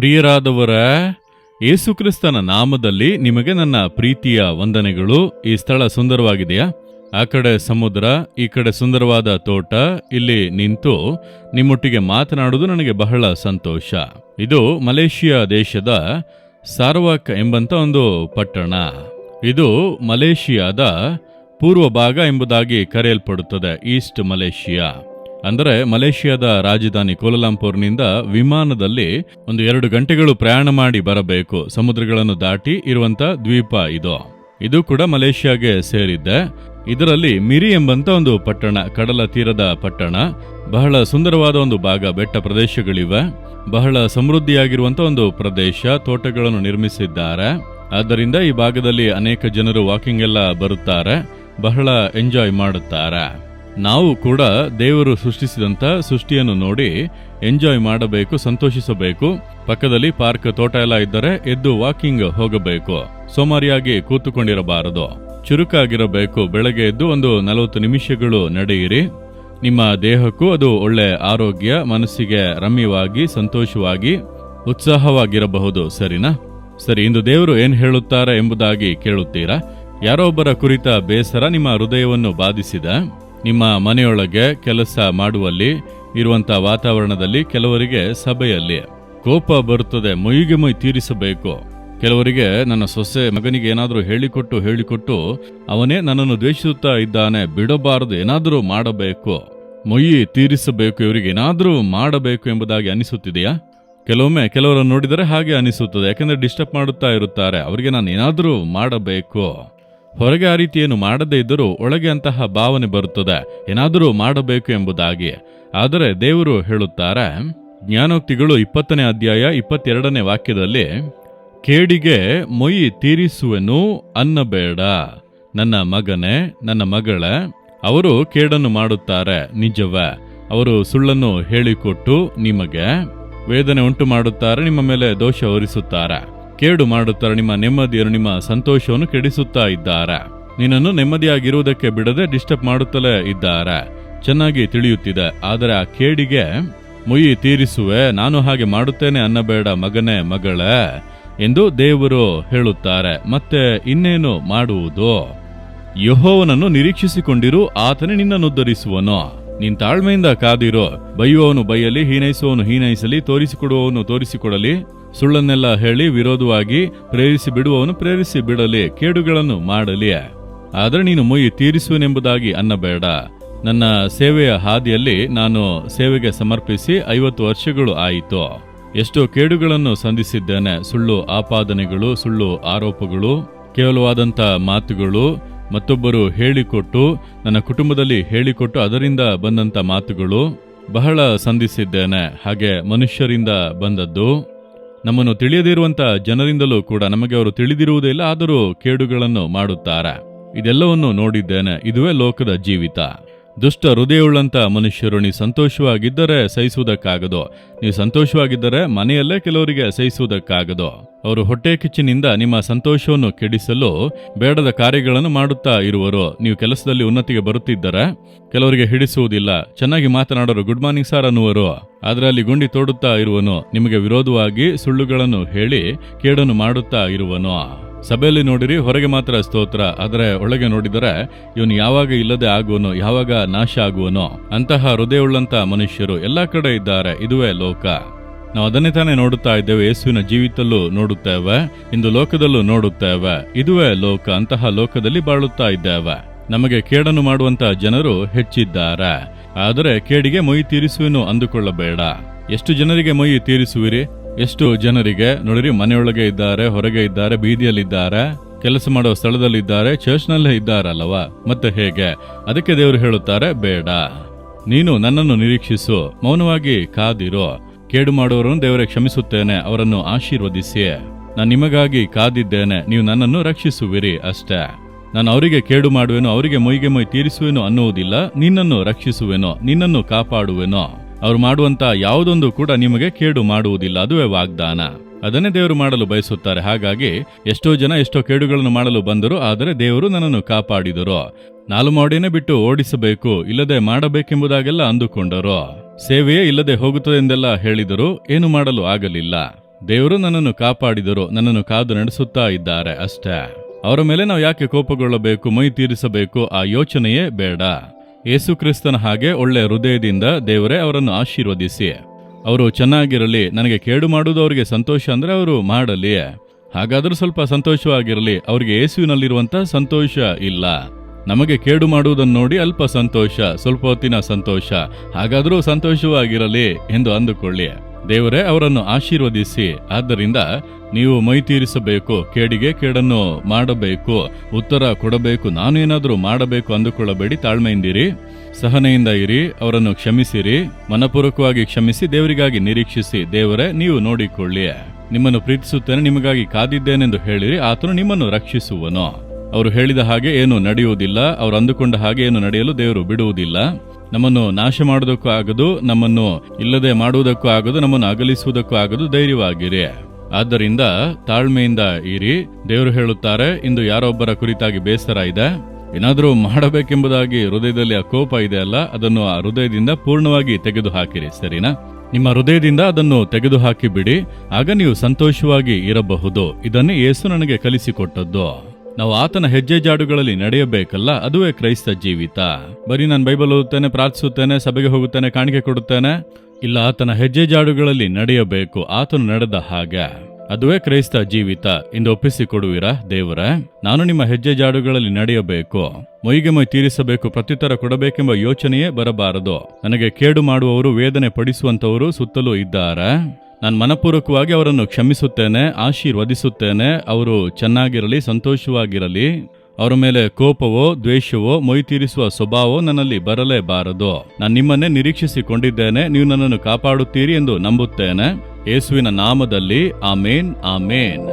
ಪ್ರಿಯರಾದವರ, ಯೇಸುಕ್ರಿಸ್ತನ ನಾಮದಲ್ಲಿ ನಿಮಗೆ ನನ್ನ ಪ್ರೀತಿಯ ವಂದನೆಗಳು. ಈ ಸ್ಥಳ ಸುಂದರವಾಗಿದೆಯಾ? ಆ ಕಡೆ ಸಮುದ್ರ, ಈ ಕಡೆ ಸುಂದರವಾದ ತೋಟ. ಇಲ್ಲಿ ನಿಂತು ನಿಮ್ಮೊಟ್ಟಿಗೆ ಮಾತನಾಡುವುದು ನನಗೆ ಬಹಳ ಸಂತೋಷ. ಇದು ಮಲೇಷಿಯಾ ದೇಶದ ಸಾರವಾಕ್ ಎಂಬಂತ ಒಂದು ಪಟ್ಟಣ. ಇದು ಮಲೇಷಿಯಾದ ಪೂರ್ವ ಭಾಗ ಎಂಬುದಾಗಿ ಕರೆಯಲ್ಪಡುತ್ತದೆ. ಈಸ್ಟ್ ಮಲೇಷಿಯಾ ಅಂದರೆ ಮಲೇಷಿಯಾದ ರಾಜಧಾನಿ ಕೋಲಾಲಂಪುರ್ನಿಂದ ವಿಮಾನದಲ್ಲಿ 2 ಗಂಟೆಗಳು ಪ್ರಯಾಣ ಮಾಡಿ ಬರಬೇಕು. ಸಮುದ್ರಗಳನ್ನು ದಾಟಿ ಇರುವಂತ ದ್ವೀಪ ಇದು ಕೂಡ ಮಲೇಷಿಯಾಗೆ ಸೇರಿದ್ದೆ. ಇದರಲ್ಲಿ ಮಿರಿ ಎಂಬಂತ ಒಂದು ಪಟ್ಟಣ, ಕಡಲ ತೀರದ ಪಟ್ಟಣ. ಬಹಳ ಸುಂದರವಾದ ಒಂದು ಭಾಗ, ಬೆಟ್ಟ ಪ್ರದೇಶಗಳಿವೆ. ಬಹಳ ಸಮೃದ್ಧಿಯಾಗಿರುವಂತ ಒಂದು ಪ್ರದೇಶ, ತೋಟಗಳನ್ನು ನಿರ್ಮಿಸಿದ್ದಾರೆ. ಆದ್ದರಿಂದ ಈ ಭಾಗದಲ್ಲಿ ಅನೇಕ ಜನರು ವಾಕಿಂಗ್ ಎಲ್ಲ ಬರುತ್ತಾರೆ, ಬಹಳ ಎಂಜಾಯ್ ಮಾಡುತ್ತಾರೆ. ನಾವು ಕೂಡ ದೇವರು ಸೃಷ್ಟಿಸಿದಂತ ಸೃಷ್ಟಿಯನ್ನು ನೋಡಿ ಎಂಜಾಯ್ ಮಾಡಬೇಕು, ಸಂತೋಷಿಸಬೇಕು. ಪಕ್ಕದಲ್ಲಿ ಪಾರ್ಕ್, ತೋಟ ಎಲ್ಲ ಇದ್ದರೆ ಎದ್ದು ವಾಕಿಂಗ್ ಹೋಗಬೇಕು. ಸೋಮಾರಿಯಾಗಿ ಕೂತುಕೊಂಡಿರಬಾರದು, ಚುರುಕಾಗಿರಬೇಕು. ಬೆಳಗ್ಗೆ ಎದ್ದು 40 ನಿಮಿಷಗಳು ನಡೆಯಿರಿ. ನಿಮ್ಮ ದೇಹಕ್ಕೂ ಅದು ಒಳ್ಳೆ ಆರೋಗ್ಯ, ಮನಸ್ಸಿಗೆ ರಮ್ಯವಾಗಿ, ಸಂತೋಷವಾಗಿ, ಉತ್ಸಾಹವಾಗಿರಬಹುದು. ಸರಿನಾ? ಸರಿ, ಇಂದು ದೇವರು ಏನ್ ಹೇಳುತ್ತಾರೆ ಎಂಬುದಾಗಿ ಕೇಳುತ್ತೀರಾ? ಯಾರೋ ಒಬ್ಬರ ಕುರಿತ ಬೇಸರ ನಿಮ್ಮ ಹೃದಯವನ್ನು ಬಾಧಿಸಿದ. ನಿಮ್ಮ ಮನೆಯೊಳಗೆ, ಕೆಲಸ ಮಾಡುವಲ್ಲಿ ಇರುವಂತ ವಾತಾವರಣದಲ್ಲಿ ಕೆಲವರಿಗೆ ಸಭೆಯಲ್ಲಿ ಕೋಪ ಬರುತ್ತದೆ. ಮೊಯ್ಗೆ ಮೊಯ್ ತೀರಿಸಬೇಕು. ಕೆಲವರಿಗೆ ನನ್ನ ಸೊಸೆ ಮಗನಿಗೆ ಏನಾದರೂ ಹೇಳಿಕೊಟ್ಟು ಅವನೇ ನನ್ನನ್ನು ದ್ವೇಷಿಸುತ್ತಾ ಇದ್ದಾನೆ, ಬಿಡಬಾರದು, ಏನಾದರೂ ಮಾಡಬೇಕು, ಮೊಯ್ಯಿ ತೀರಿಸಬೇಕು, ಇವರಿಗೆ ಏನಾದರೂ ಮಾಡಬೇಕು ಎಂಬುದಾಗಿ ಅನಿಸುತ್ತಿದೆಯಾ? ಕೆಲವೊಮ್ಮೆ ಕೆಲವರನ್ನು ನೋಡಿದರೆ ಹಾಗೆ ಅನಿಸುತ್ತದೆ. ಯಾಕಂದ್ರೆ ಡಿಸ್ಟರ್ಬ್ ಮಾಡುತ್ತಾ ಇರುತ್ತಾರೆ. ಅವರಿಗೆ ನಾನು ಏನಾದರೂ ಮಾಡಬೇಕು. ಹೊರಗೆ ಆ ರೀತಿ ಏನು ಮಾಡದೇ ಇದ್ದರೂ ಒಳಗೆ ಅಂತಹ ಭಾವನೆ ಬರುತ್ತದೆ, ಏನಾದರೂ ಮಾಡಬೇಕು ಎಂಬುದಾಗಿ. ಆದರೆ ದೇವರು ಹೇಳುತ್ತಾರೆ, ಜ್ಞಾನೋಕ್ತಿಗಳು 20ನೇ ಅಧ್ಯಾಯ 22ನೇ ವಾಕ್ಯದಲ್ಲಿ, ಕೇಡಿಗೆ ಮೊಯ್ಯಿ ತೀರಿಸುವೆನು ಅನ್ನಬೇಡ. ನನ್ನ ಮಗನೇ, ನನ್ನ ಮಗಳೇ, ಅವರು ಕೇಡನ್ನು ಮಾಡುತ್ತಾರೆ, ನಿಜವೇ. ಅವರು ಸುಳ್ಳನ್ನು ಹೇಳಿಕೊಟ್ಟು ನಿಮಗೆ ವೇದನೆ ಉಂಟು ಮಾಡುತ್ತಾರೆ, ನಿಮ್ಮ ಮೇಲೆ ದೋಷ ಹೊರಿಸುತ್ತಾರೆ, ಕೇಡು ಮಾಡುತ್ತಾರೆ, ನಿಮ್ಮ ನೆಮ್ಮದಿಯನ್ನು, ನಿಮ್ಮ ಸಂತೋಷವನ್ನು ಕೆಡಿಸುತ್ತಾ ಇದ್ದಾರೆ. ನಿನ್ನನ್ನು ನೆಮ್ಮದಿಯಾಗಿರುವುದಕ್ಕೆ ಬಿಡದೆ ಡಿಸ್ಟರ್ಬ್ ಮಾಡುತ್ತಲೇ ಇದ್ದಾರೆ. ಚೆನ್ನಾಗಿ ತಿಳಿಯುತ್ತಿದೆ. ಆದರೆ ಆ ಕೇಡಿಗೆ ಮೊಯ್ಯಿ ತೀರಿಸುವೆ, ನಾನು ಹಾಗೆ ಮಾಡುತ್ತೇನೆ ಅನ್ನಬೇಡ ಮಗನೇ, ಮಗಳೇ ಎಂದು ದೇವರು ಹೇಳುತ್ತಾರೆ. ಮತ್ತೆ ಇನ್ನೇನು ಮಾಡುವುದು? ಯೆಹೋವನನ್ನು ನಿರೀಕ್ಷಿಸಿಕೊಂಡಿರು, ಆತನೇ ನಿನ್ನನ್ನು ಉದ್ಧರಿಸುವನು. ನೀನ್ ತಾಳ್ಮೆಯಿಂದ ಕಾದಿರೋ. ಬೈಯುವವನು ಬೈಯಲಿ, ಹೀನೈಸುವವನು ಹೀನೈಸಲಿ, ತೋರಿಸಿಕೊಡುವವನು ತೋರಿಸಿಕೊಡಲಿ, ಸುಳ್ಳನ್ನೆಲ್ಲ ಹೇಳಿ ವಿರೋಧವಾಗಿ ಪ್ರೇರಿಸಿ ಬಿಡುವವನು ಪ್ರೇರಿಸಿ ಬಿಡಲಿ, ಕೇಡುಗಳನ್ನು ಮಾಡಲಿ. ಆದರೆ ನೀನು ಮೊಯ್ಯಿ ತೀರಿಸುವೆನೆಂಬುದಾಗಿ ಅನ್ನಬೇಡ. ನನ್ನ ಸೇವೆಯ ಹಾದಿಯಲ್ಲಿ ನಾನು ಸೇವೆಗೆ ಸಮರ್ಪಿಸಿ 50 ವರ್ಷಗಳು ಆಯಿತು. ಎಷ್ಟೋ ಕೇಡುಗಳನ್ನು ಸಂಧಿಸಿದ್ದೇನೆ. ಸುಳ್ಳು ಆಪಾದನೆಗಳು, ಸುಳ್ಳು ಆರೋಪಗಳು, ಕೇವಲವಾದಂಥ ಮಾತುಗಳು, ಮತ್ತೊಬ್ಬರು ಹೇಳಿಕೊಟ್ಟು, ನನ್ನ ಕುಟುಂಬದಲ್ಲಿ ಹೇಳಿಕೊಟ್ಟು ಅದರಿಂದ ಬಂದಂಥ ಮಾತುಗಳು ಬಹಳ ಸಂಧಿಸಿದ್ದೇನೆ. ಹಾಗೆ ಮನುಷ್ಯರಿಂದ ಬಂದದ್ದು, ನಮ್ಮನ್ನು ತಿಳಿಯದಿರುವಂಥ ಜನರಿಂದಲೂ ಕೂಡ ನಮಗೆ ಅವರು ತಿಳಿದಿರುವುದೇ ಇಲ್ಲ, ಆದರೂ ಕೇಡುಗಳನ್ನು ಮಾಡುತ್ತಾರೆ. ಇದೆಲ್ಲವನ್ನು ನೋಡಿದ್ದೇನೆ. ಇದುವೇ ಲೋಕದ ಜೀವಿತ. ದುಷ್ಟ ಹೃದಯವುಳ್ಳಂಥ ಮನುಷ್ಯರು, ನೀವು ಸಂತೋಷವಾಗಿದ್ದರೆ ಸಹಿಸುವುದಕ್ಕಾಗದು. ನೀವು ಸಂತೋಷವಾಗಿದ್ದರೆ ಮನೆಯಲ್ಲೇ ಕೆಲವರಿಗೆ ಸಹಿಸುವುದಕ್ಕಾಗದು. ಅವರು ಹೊಟ್ಟೆ ಕಿಚ್ಚಿನಿಂದ ನಿಮ್ಮ ಸಂತೋಷವನ್ನು ಕೆಡಿಸಲು ಬೇಡದ ಕಾರ್ಯಗಳನ್ನು ಮಾಡುತ್ತಾ ಇರುವರು. ನೀವು ಕೆಲಸದಲ್ಲಿ ಉನ್ನತಿಗೆ ಬರುತ್ತಿದ್ದರೆ ಕೆಲವರಿಗೆ ಹಿಡಿಸುವುದಿಲ್ಲ. ಚೆನ್ನಾಗಿ ಮಾತನಾಡೋರು ಗುಡ್ ಮಾರ್ನಿಂಗ್ ಸಾರ್ ಅನ್ನುವರು, ಆದರೆ ಅಲ್ಲಿ ಗುಂಡಿ ತೋಡುತ್ತಾ ಇರುವನು. ನಿಮಗೆ ವಿರೋಧವಾಗಿ ಸುಳ್ಳುಗಳನ್ನು ಹೇಳಿ ಕೇಡನ್ನು ಮಾಡುತ್ತಾ ಇರುವನು. ಸಭೆಯಲ್ಲಿ ನೋಡಿರಿ, ಹೊರಗೆ ಮಾತ್ರ ಸ್ತೋತ್ರ, ಆದರೆ ಒಳಗೆ ನೋಡಿದರೆ ಇವನು ಯಾವಾಗ ಇಲ್ಲದೆ ಆಗುವನು, ಯಾವಾಗ ನಾಶ ಆಗುವನೋ. ಅಂತಹ ಹೃದಯವುಳ್ಳಂತ ಮನುಷ್ಯರು ಎಲ್ಲ ಕಡೆ ಇದ್ದಾರೆ. ಇದುವೇ ಲೋಕ. ನಾವು ಅದನ್ನೇ ತಾನೇ ನೋಡುತ್ತಾ ಇದ್ದೇವೆ. ಯೇಸುವಿನ ಜೀವಿತಲ್ಲೂ ನೋಡುತ್ತೇವೆ, ಇಂದು ಲೋಕದಲ್ಲೂ ನೋಡುತ್ತೇವೆ. ಇದುವೇ ಲೋಕ. ಅಂತಹ ಲೋಕದಲ್ಲಿ ಬಾಳುತ್ತಾ ಇದ್ದೇವೆ. ನಮಗೆ ಕೇಡನ್ನು ಮಾಡುವಂತ ಜನರು ಹೆಚ್ಚಿದ್ದಾರೆ. ಆದರೆ ಕೇಡಿಗೆ ಮೊಯ್ಯಿ ತೀರಿಸುವೆನು ಅಂದುಕೊಳ್ಳಬೇಡ. ಎಷ್ಟು ಜನರಿಗೆ ಮೊಯ್ಯಿ ತೀರಿಸುವಿರಿ? ಎಷ್ಟು ಜನರಿಗೆ ನೋಡಿರಿ, ಮನೆಯೊಳಗೆ ಇದ್ದಾರೆ, ಹೊರಗೆ ಇದ್ದಾರೆ, ಬೀದಿಯಲ್ಲಿದ್ದಾರೆ, ಕೆಲಸ ಮಾಡುವ ಸ್ಥಳದಲ್ಲಿದ್ದಾರೆ, ಚರ್ಚ್ನಲ್ಲೇ ಇದ್ದಾರಲ್ಲವಾ? ಮತ್ತೆ ಹೇಗೆ? ಅದಕ್ಕೆ ದೇವರು ಹೇಳುತ್ತಾರೆ, ಬೇಡ, ನೀನು ನನ್ನನ್ನು ನಿರೀಕ್ಷಿಸು, ಮೌನವಾಗಿ ಕಾದಿರೋ. ಕೇಡು ಮಾಡುವವರನ್ನು ದೇವರೇ ಕ್ಷಮಿಸುತ್ತೇನೆ, ಅವರನ್ನು ಆಶೀರ್ವದಿಸಿ. ನಾನು ನಿಮಗಾಗಿ ಕಾದಿದ್ದೇನೆ, ನೀವು ನನ್ನನ್ನು ರಕ್ಷಿಸುವಿರಿ ಅಷ್ಟೇ. ನಾನು ಅವರಿಗೆ ಕೇಡು ಮಾಡುವೆನೋ, ಅವರಿಗೆ ಮೊಯ್ಗೆ ಮೊಯ್ ತೀರಿಸುವೆನೋ ಅನ್ನುವುದಿಲ್ಲ, ನಿನ್ನನ್ನು ರಕ್ಷಿಸುವೆನೋ, ನಿನ್ನನ್ನು ಕಾಪಾಡುವೆನೋ. ಅವರು ಮಾಡುವಂತ ಯಾವುದೊಂದು ಕೂಡ ನಿಮಗೆ ಕೇಡು ಮಾಡುವುದಿಲ್ಲ. ಅದುವೇ ವಾಗ್ದಾನ. ಅದನ್ನೇ ದೇವರು ಮಾಡಲು ಬಯಸುತ್ತಾರೆ. ಹಾಗಾಗಿ ಎಷ್ಟೋ ಜನ ಎಷ್ಟೋ ಕೇಡುಗಳನ್ನು ಮಾಡಲು ಬಂದರು, ಆದರೆ ದೇವರು ನನ್ನನ್ನು ಕಾಪಾಡಿದರು. ನಾಲು ಮಾಡಿನೇ ಬಿಟ್ಟು ಓಡಿಸಬೇಕು, ಇಲ್ಲದೆ ಮಾಡಬೇಕೆಂಬುದಾಗೆಲ್ಲ ಅಂದುಕೊಂಡರು. ಸೇವೆಯೇ ಇಲ್ಲದೆ ಹೋಗುತ್ತದೆ ಎಂದೆಲ್ಲ ಹೇಳಿದರು, ಏನು ಮಾಡಲು ಆಗಲಿಲ್ಲ. ದೇವರು ನನ್ನನ್ನು ಕಾಪಾಡಿದರು, ನನ್ನನ್ನು ಕಾದು ನಡೆಸುತ್ತಾ ಇದ್ದಾರೆ ಅಷ್ಟೇ. ಅವರ ಮೇಲೆ ನಾವು ಯಾಕೆ ಕೋಪಗೊಳ್ಳಬೇಕು, ಮೈ ತೀರಿಸಬೇಕು? ಆ ಯೋಚನೆಯೇ ಬೇಡ. ಯೇಸು ಕ್ರಿಸ್ತನ ಹಾಗೆ ಒಳ್ಳೆ ಹೃದಯದಿಂದ ದೇವರೇ ಅವರನ್ನು ಆಶೀರ್ವದಿಸಿ, ಅವರು ಚೆನ್ನಾಗಿರಲಿ. ನನಗೆ ಕೇಡು ಮಾಡುವುದು ಅವರಿಗೆ ಸಂತೋಷ ಅಂದ್ರೆ ಅವರು ಮಾಡಲಿ, ಹಾಗಾದ್ರೂ ಸ್ವಲ್ಪ ಸಂತೋಷವಾಗಿರಲಿ. ಅವರಿಗೆ ಯೇಸುವಿನಲ್ಲಿರುವಂತ ಸಂತೋಷ ಇಲ್ಲ. ನಮಗೆ ಕೇಡು ಮಾಡುವುದನ್ನು ನೋಡಿ ಅಲ್ಪ ಸಂತೋಷ, ಸ್ವಲ್ಪ ಹೊತ್ತಿನ ಸಂತೋಷ, ಹಾಗಾದ್ರೂ ಸಂತೋಷವಾಗಿರಲಿ ಎಂದು ಅಂದುಕೊಳ್ಳಿ. ದೇವರೇ ಅವರನ್ನು ಆಶೀರ್ವದಿಸಿ. ಆದ್ದರಿಂದ ನೀವು ಮೈ ತೀರಿಸಬೇಕು, ಕೇಡಿಗೆ ಕೇಡನ್ನು ಮಾಡಬೇಕು, ಉತ್ತರ ಕೊಡಬೇಕು, ನಾನೇನಾದರೂ ಮಾಡಬೇಕು ಅಂದುಕೊಳ್ಳಬೇಡಿ. ತಾಳ್ಮೆಯಿಂದಿರಿ, ಸಹನೆಯಿಂದ ಇರಿ, ಅವರನ್ನು ಕ್ಷಮಿಸಿರಿ, ಮನಪೂರ್ವಕವಾಗಿ ಕ್ಷಮಿಸಿ, ದೇವರಿಗಾಗಿ ನಿರೀಕ್ಷಿಸಿ. ದೇವರೇ ನೀವು ನೋಡಿಕೊಳ್ಳಿ, ನಿಮ್ಮನ್ನು ಪ್ರೀತಿಸುತ್ತೇನೆ, ನಿಮಗಾಗಿ ಕಾದಿದ್ದೇನೆಂದು ಹೇಳಿರಿ, ಆತನು ನಿಮ್ಮನ್ನು ರಕ್ಷಿಸುವನು. ಅವರು ಹೇಳಿದ ಹಾಗೆ ಏನು ನಡೆಯುವುದಿಲ್ಲ, ಅವರು ಅಂದುಕೊಂಡ ಹಾಗೆ ಏನು ನಡೆಯಲು ದೇವರು ಬಿಡುವುದಿಲ್ಲ. ನಮ್ಮನ್ನು ನಾಶ ಮಾಡುವುದಕ್ಕೂ ಆಗದು, ನಮ್ಮನ್ನು ಇಲ್ಲದೆ ಮಾಡುವುದಕ್ಕೂ ಆಗದು, ನಮ್ಮನ್ನು ಅಗಲಿಸುವುದಕ್ಕೂ ಆಗದು. ಧೈರ್ಯವಾಗಿರಿ. ಆದ್ದರಿಂದ ತಾಳ್ಮೆಯಿಂದ ಇರಿ. ದೇವರು ಹೇಳುತ್ತಾರೆ, ಇಂದು ಯಾರೊಬ್ಬರ ಕುರಿತಾಗಿ ಬೇಸರ ಇದೆ, ಏನಾದರೂ ಮಾಡಬೇಕೆಂಬುದಾಗಿ ಹೃದಯದಲ್ಲಿ ಆ ಕೋಪ ಇದೆ ಅಲ್ಲ, ಅದನ್ನು ಆ ಹೃದಯದಿಂದ ಪೂರ್ಣವಾಗಿ ತೆಗೆದು ಹಾಕಿರಿ. ಸರಿನಾ? ನಿಮ್ಮ ಹೃದಯದಿಂದ ಅದನ್ನು ತೆಗೆದು ಹಾಕಿ ಬಿಡಿ, ಆಗ ನೀವು ಸಂತೋಷವಾಗಿ ಇರಬಹುದು. ಇದನ್ನೇ ಯೇಸು ನನಗೆ ಕಲಿಸಿಕೊಟ್ಟದ್ದು. ನಾವು ಆತನ ಹೆಜ್ಜೆ ಜಾಡುಗಳಲ್ಲಿ ನಡೆಯಬೇಕಲ್ಲ, ಅದುವೇ ಕ್ರೈಸ್ತ ಜೀವಿತ. ಬರೀ ನಾನು ಬೈಬಲ್ ಓದುತ್ತೇನೆ, ಪ್ರಾರ್ಥಿಸುತ್ತೇನೆ, ಸಭೆಗೆ ಹೋಗುತ್ತೇನೆ, ಕಾಣಿಕೆ ಕೊಡುತ್ತೇನೆ, ಇಲ್ಲ, ಆತನ ಹೆಜ್ಜೆ ಜಾಡುಗಳಲ್ಲಿ ನಡೆಯಬೇಕು. ಆತನು ನಡೆದ ಹಾಗೆ, ಅದುವೇ ಕ್ರೈಸ್ತ ಜೀವಿತ ಎಂದು ಒಪ್ಪಿಸಿಕೊಡುವಿರಾ? ದೇವರೇ, ನಾನು ನಿಮ್ಮ ಹೆಜ್ಜೆ ಜಾಡುಗಳಲ್ಲಿ ನಡೆಯಬೇಕು, ಮೊಯ್ಗೆ ಮೈ ತೀರಿಸಬೇಕು, ಪ್ರತ್ಯುತ್ತರ ಕೊಡಬೇಕೆಂಬ ಯೋಚನೆಯೇ ಬರಬಾರದು. ನನಗೆ ಕೇಡು ಮಾಡುವವರು, ವೇದನೆ ಪಡಿಸುವಂತವರು ಸುತ್ತಲೂ ಇದ್ದಾರೆ. ನಾನು ಮನಪೂರ್ವಕವಾಗಿ ಅವರನ್ನು ಕ್ಷಮಿಸುತ್ತೇನೆ, ಆಶೀರ್ವದಿಸುತ್ತೇನೆ. ಅವರು ಚೆನ್ನಾಗಿರಲಿ, ಸಂತೋಷವಾಗಿರಲಿ. ಅವರ ಮೇಲೆ ಕೋಪವೋ ದ್ವೇಷವೋ ಮೊಯ್ ತೀರಿಸುವ ಸ್ವಭಾವವೋ ನನ್ನಲ್ಲಿ ಬರಲೇಬಾರದು. ನಾನು ನಿಮ್ಮನ್ನೇ ನಿರೀಕ್ಷಿಸಿಕೊಂಡಿದ್ದೇನೆ, ನೀವು ನನ್ನನ್ನು ಕಾಪಾಡುತ್ತೀರಿ ಎಂದು ನಂಬುತ್ತೇನೆ. ಯೇಸುವಿನ ನಾಮದಲ್ಲಿ ಆಮೇನ್, ಆಮೇನ್.